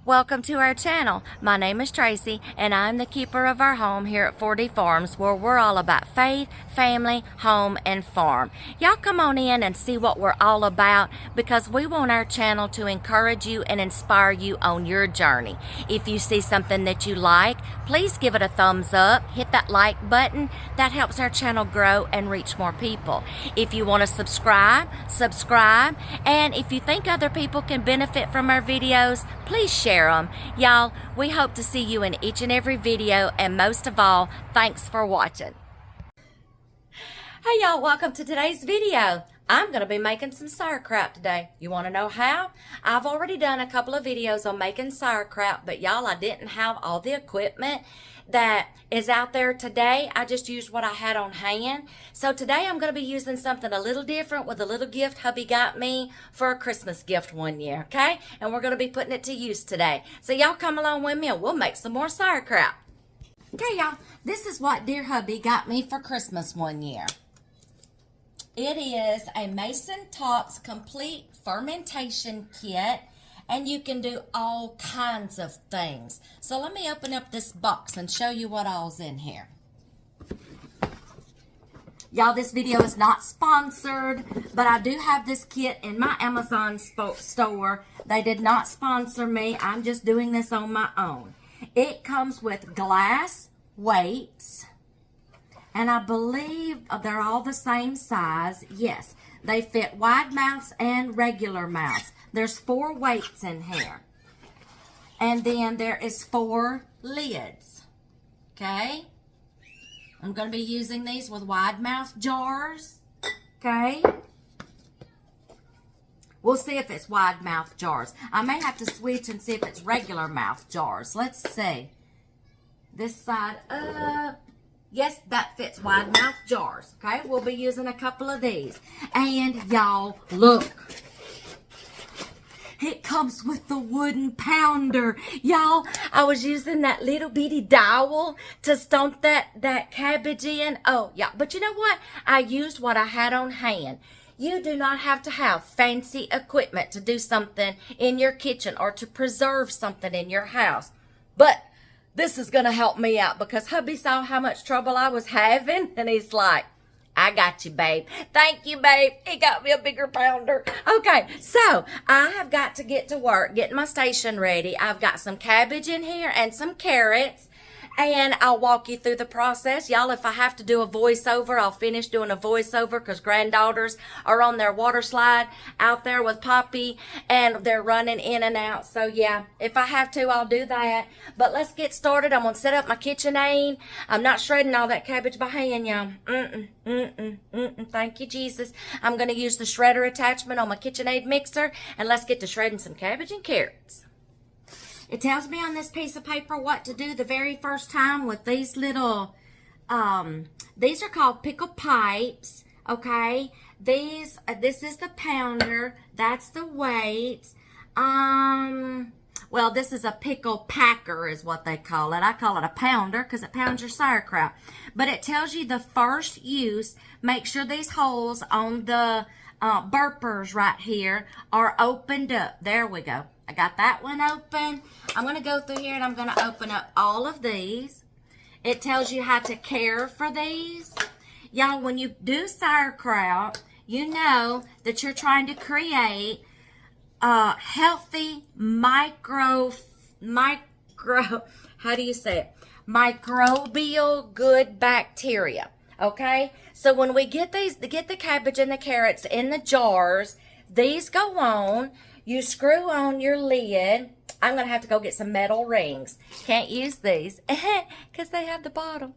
Welcome to our channel. My name is Tracy and I'm the keeper of our home here at 4D Farms, where we're all about faith, family, home, and farm. Y'all come on in and see what we're all about, because we want our channel to encourage you and inspire you on your journey. If you see something that you like, please give it a thumbs up, hit that like button. That helps our channel grow and reach more people. If you want to subscribe, and if you think other people can benefit from our videos, please share them. Y'all, we hope to see you in each and every video, and most of all, thanks for watching. Hey y'all, welcome to today's video. I'm going to be making some sauerkraut today. You want to know how? I've already done a couple of videos on making sauerkraut, but y'all, I didn't have all the equipment that is out there today. I just used what I had on hand. So today I'm going to be using something a little different with a little gift hubby got me for a Christmas gift one year, okay? And we're going to be putting it to use today. So y'all come along with me and we'll make some more sauerkraut. Okay, y'all, this is what dear hubby got me for Christmas one year. It is a Mason Tops Complete Fermentation Kit, and you can do all kinds of things. So let me open up this box and show you what all's in here. Y'all, this video is not sponsored, but I do have this kit in my Amazon store. They did not sponsor me. I'm just doing this on my own. It comes with glass weights, and I believe they're all the same size. Yes, they fit wide mouths and regular mouths. There's 4 weights in here. And then there is 4 lids. Okay? I'm going to be using these with wide mouth jars. Okay? We'll see if it's wide mouth jars. I may have to switch and see if it's regular mouth jars. Let's see. This side up. Yes, that fits wide mouth jars. Okay? We'll be using a couple of these. And y'all, look. It comes with the wooden pounder. Y'all, I was using that little bitty dowel to stomp that cabbage in. Oh, yeah. But you know what? I used what I had on hand. You do not have to have fancy equipment to do something in your kitchen or to preserve something in your house. But this is going to help me out, because hubby saw how much trouble I was having, and he's like, I got you, babe. Thank you, babe. He got me a bigger pounder. Okay, so I have got to get to work, getting my station ready. I've got some cabbage in here and some carrots, and I'll walk you through the process. Y'all, if I have to do a voiceover, I'll finish doing a voiceover, because granddaughters are on their water slide out there with Poppy, and they're running in and out. So, yeah, if I have to, I'll do that. But let's get started. I'm going to set up my KitchenAid. I'm not shredding all that cabbage by hand, y'all. Thank you, Jesus. I'm going to use the shredder attachment on my KitchenAid mixer, and let's get to shredding some cabbage and carrots. It tells me on this piece of paper what to do the very first time with these little, these are called pickle pipes, okay? This is the pounder, that's the weights. Well, this is a pickle packer is what they call it. I call it a pounder because it pounds your sauerkraut. But it tells you the first use. Make sure these holes on the burpers right here are opened up. There we go. I got that one open. I'm going to go through here and I'm going to open up all of these. It tells you how to care for these. Y'all, when you do sauerkraut, you know that you're trying to create healthy how do you say it? Microbial good bacteria. Okay? So when we get the cabbage and the carrots in the jars, these go on. You screw on your lid. I'm going to have to go get some metal rings. Can't use these because they have the bottom.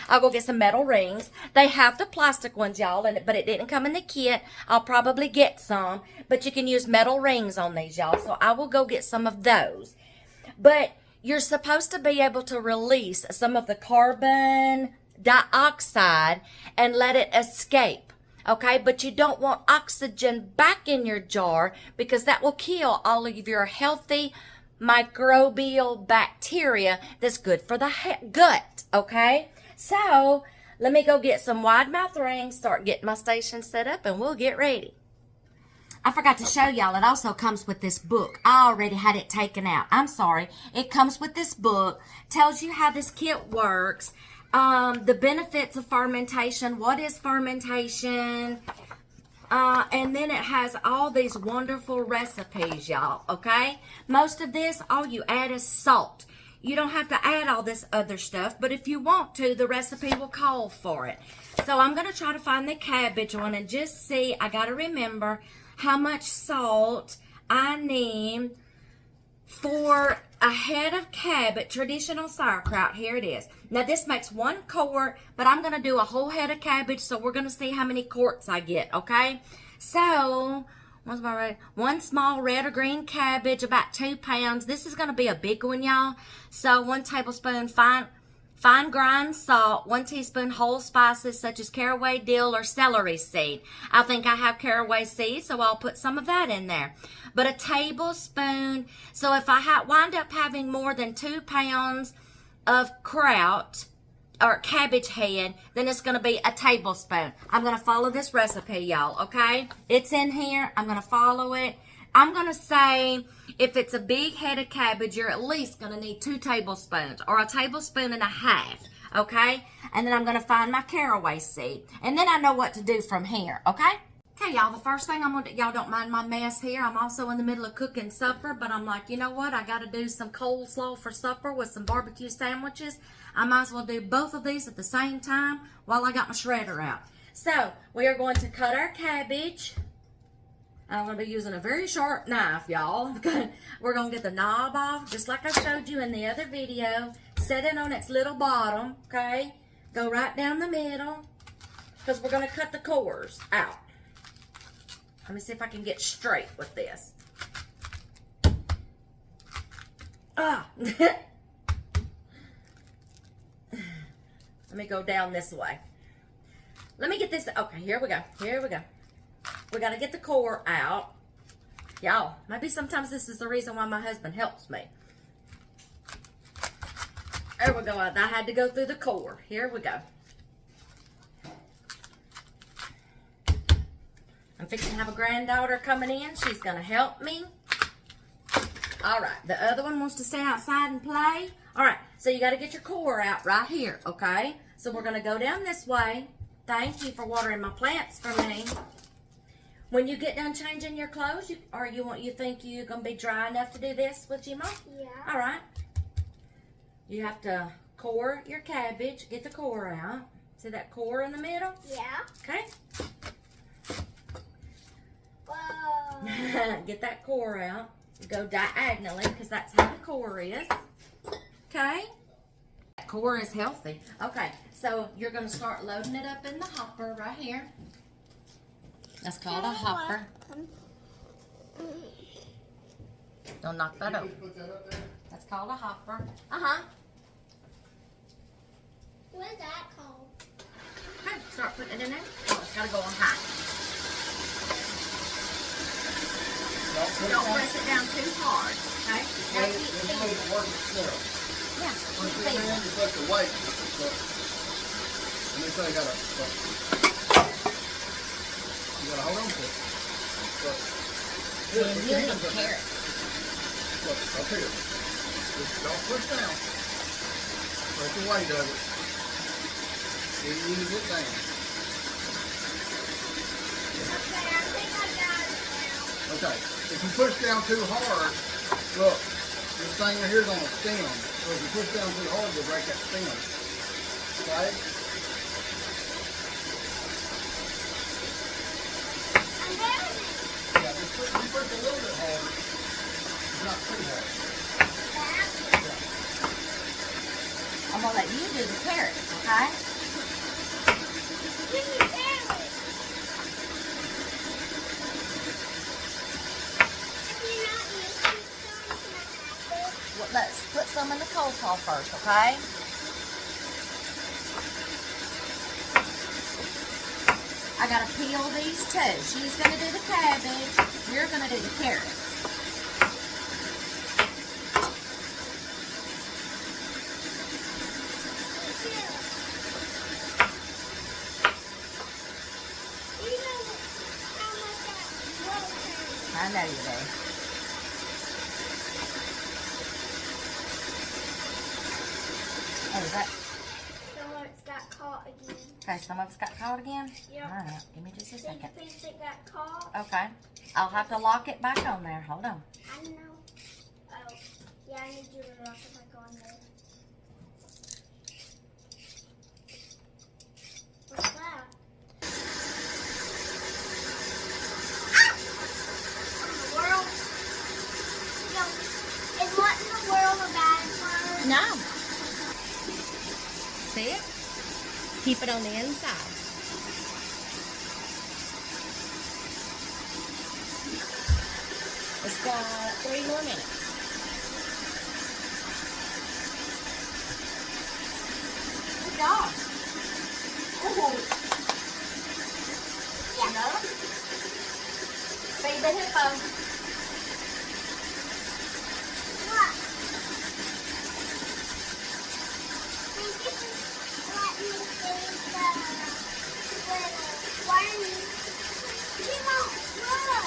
I'll go get some metal rings. They have the plastic ones, y'all, but it didn't come in the kit. I'll probably get some, but you can use metal rings on these, y'all. So I will go get some of those. But you're supposed to be able to release some of the carbon dioxide and let it escape. Okay, but you don't want oxygen back in your jar, because that will kill all of your healthy microbial bacteria that's good for the gut, okay? So, let me go get some wide mouth rings, start getting my station set up, and we'll get ready. I forgot to show y'all, it also comes with this book. I already had it taken out. I'm sorry. It comes with this book. Tells you how this kit works. The benefits of fermentation. What is fermentation? And then it has all these wonderful recipes, y'all, okay? Most of this, all you add is salt. You don't have to add all this other stuff, but if you want to, the recipe will call for it. So I'm going to try to find the cabbage one and just see. I got to remember how much salt I need for a head of cabbage, traditional sauerkraut. Here it is. Now this makes 1 quart, but I'm going to do a whole head of cabbage, so we're going to see how many quarts I get, okay? So, what's my red? 1 small red or green cabbage, about 2 pounds. This is going to be a big one, y'all. So 1 tablespoon fine grind salt, 1 teaspoon whole spices such as caraway, dill, or celery seed. I think I have caraway seed, so I'll put some of that in there. But a tablespoon, so if I wind up having more than 2 pounds of kraut or cabbage head, then it's going to be a tablespoon. I'm going to follow this recipe, y'all, okay? It's in here. I'm going to follow it. I'm going to say if it's a big head of cabbage, you're at least going to need 2 tablespoons or a tablespoon and a half, okay? And then I'm going to find my caraway seed. And then I know what to do from here, okay? Okay, y'all, the first thing I'm going to do, y'all don't mind my mess here. I'm also in the middle of cooking supper, but I'm like, you know what? I got to do some coleslaw for supper with some barbecue sandwiches. I might as well do both of these at the same time while I got my shredder out. So, we are going to cut our cabbage. I'm going to be using a very sharp knife, y'all. We're going to get the knob off, just like I showed you in the other video. Set it on its little bottom, okay? Go right down the middle, because we're going to cut the cores out. Let me see if I can get straight with this. Ah! Let me go down this way. Let me get this. Okay, here we go. Here we go. We got to get the core out. Y'all, maybe sometimes this is the reason why my husband helps me. There we go. I had to go through the core. Here we go. I'm fixing to have a granddaughter coming in. She's going to help me. All right. The other one wants to stay outside and play. All right. So you got to get your core out right here, okay? So we're going to go down this way. Thank you for watering my plants for me. When you get done changing your clothes, you think you're going to be dry enough to do this with Gemma? Yeah. All right. You have to core your cabbage. Get the core out. See that core in the middle? Yeah. Okay. Whoa. Get that core out. Go diagonally because that's how the core is. Okay. That core is healthy. Okay. So you're going to start loading it up in the hopper right here. That's called a hopper. Don't knock that over. That's called a hopper. Uh-huh. What is that called? Okay, start putting it in there. Oh, it's got to go on high. Don't press it down too hard, okay? Now keep feeding it. Yeah, keep feeding it. You put the weight. And they say you gotta hold on to it. And you need carrots. Look, up here. Just don't push down. Put the weight of it. Ease it down. Okay, I think I got it now. Okay. If you push down too hard, look, this thing right here is on a stem. So if you push down too hard, you'll break that stem. Okay? I'm doing it. Yeah, just push a little bit harder. Not too hard. I'm going to let you do the carrots, okay? Give me carrots. If you're not used to some, Well, let's put some in the coleslaw first, okay? I got to peel these too. She's going to do the cabbage. You're going to do the carrots. you know how much that roll takes. I know you do. Oh, is that? Some of it's got caught again. Okay, some of it's got caught again? Yep. All right, give me just a See second. the piece that got caught? Okay. I'll have to lock it back on there. Hold on. I know. Oh, yeah, I need you to lock it back on there. What's that? What in the world? Yo, is what in the world a bad word? No. See it? Keep it on the inside. It's got 3 more minutes. Good job. Ooh. Yeah. No. Feed the hippo. What? Thank you for letting me see the little wormy. She won't look.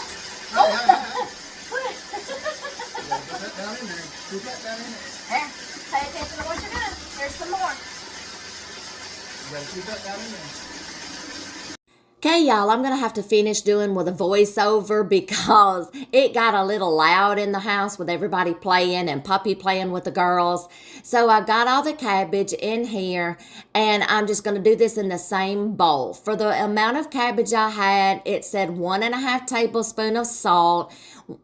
Hey, hey, hey, hey. Put it. You gotta put that down in there. Put that down in there. There. Pay attention to what you're doing. There's some more. You gotta put that down in there. Okay, y'all, I'm going to have to finish doing with a voiceover because it got a little loud in the house with everybody playing and Puppy playing with the girls. So I got all the cabbage in here and I'm just going to do this in the same bowl. For the amount of cabbage I had, it said 1.5 tablespoons of salt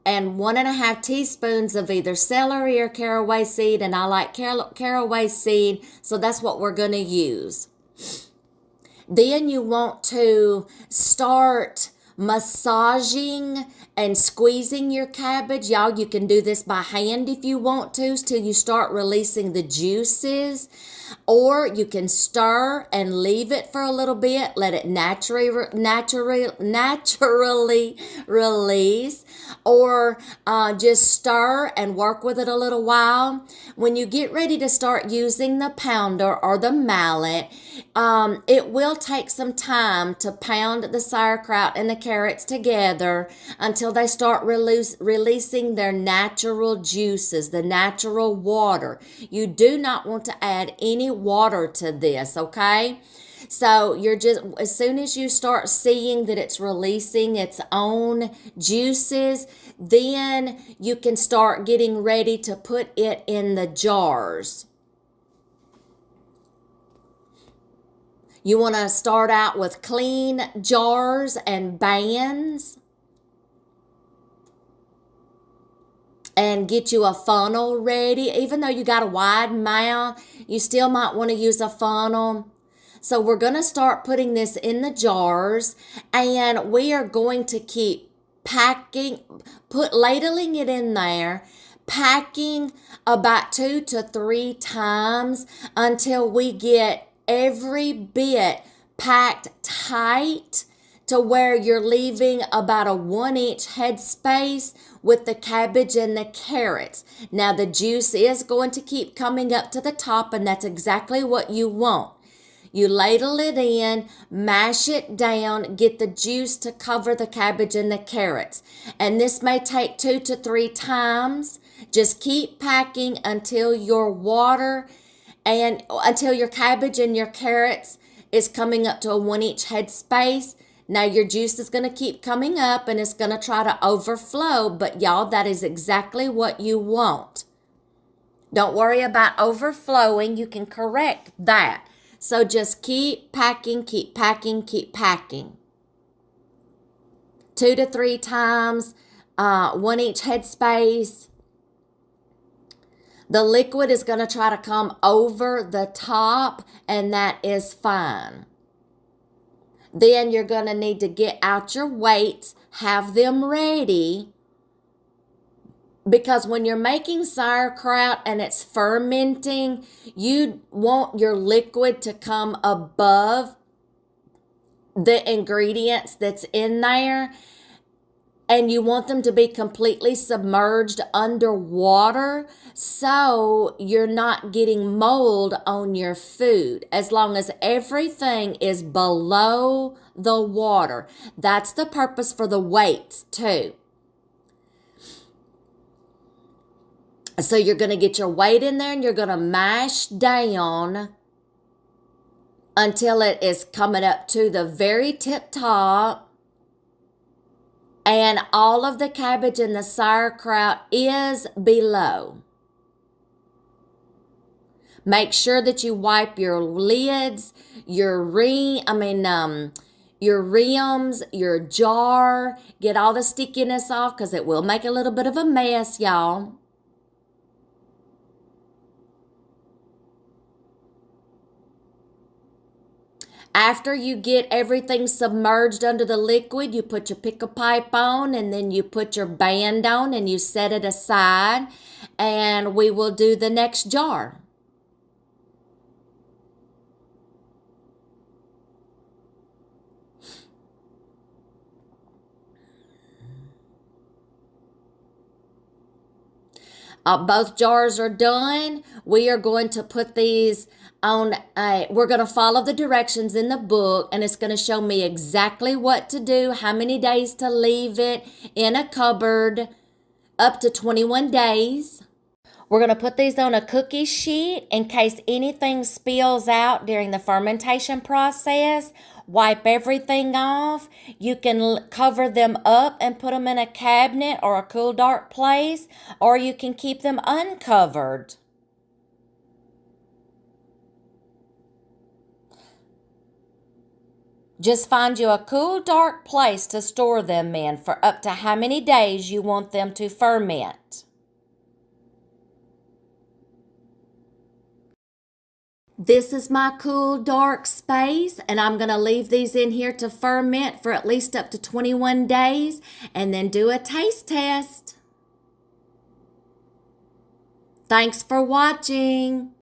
and 1.5 teaspoons of either celery or caraway seed, and I like caraway seed, so that's what we're going to use. Then you want to start massaging and squeezing your cabbage. Y'all, you can do this by hand if you want to till you start releasing the juices. Or you can stir and leave it for a little bit. Let it naturally release. Or just stir and work with it a little while. When you get ready to start using the pounder or the mallet, it will take some time to pound the sauerkraut and the carrots together until they start releasing their natural juices, the natural water. You do not want to add any water to this, okay? So you're just, as soon as you start seeing that it's releasing its own juices, then you can start getting ready to put it in the jars. You want to start out with clean jars and bands. And get you a funnel ready. Even though you got a wide mouth, you still might want to use a funnel. So we're going to start putting this in the jars, and we are going to keep ladling it in there, packing about 2 to 3 times until we get every bit packed tight to where you're leaving about a 1-inch head space with the cabbage and the carrots. Now the juice is going to keep coming up to the top, and that's exactly what you want. You ladle it in, mash it down, get the juice to cover the cabbage and the carrots. And this may take 2 to 3 times. Just keep packing until your water and until your cabbage and your carrots is coming up to a 1-inch head space. Now your juice is going to keep coming up and it's going to try to overflow, but y'all, that is exactly what you want. Don't worry about overflowing. You can correct that. So just keep packing, keep packing, keep packing. 2 to 3 times, 1-inch head space. The liquid is going to try to come over the top, and that is fine. Then you're going to need to get out your weights, have them ready, because when you're making sauerkraut and it's fermenting, you want your liquid to come above the ingredients that's in there, and you want them to be completely submerged underwater so you're not getting mold on your food, as long as everything is below the water. That's the purpose for the weights too. So you're going to get your weight in there and you're going to mash down until it is coming up to the very tip top. And all of the cabbage and the sauerkraut is below. Make sure that you wipe your lids, your rims, your jar. Get all the stickiness off because it will make a little bit of a mess, y'all. After you get everything submerged under the liquid, you put your pickle pipe on and then you put your band on and you set it aside, and we will do the next jar. Both jars are done. We are going to put these on we're going to follow the directions in the book, and it's going to show me exactly what to do, how many days to leave it in a cupboard, up to 21 days. We're going to put these on a cookie sheet in case anything spills out during the fermentation process. Wipe everything off. You can cover them up and put them in a cabinet or a cool, dark place, or you can keep them uncovered. Just find you a cool, dark place to store them in for up to how many days you want them to ferment. This is my cool, dark space, and I'm going to leave these in here to ferment for at least up to 21 days and then do a taste test. Thanks for watching.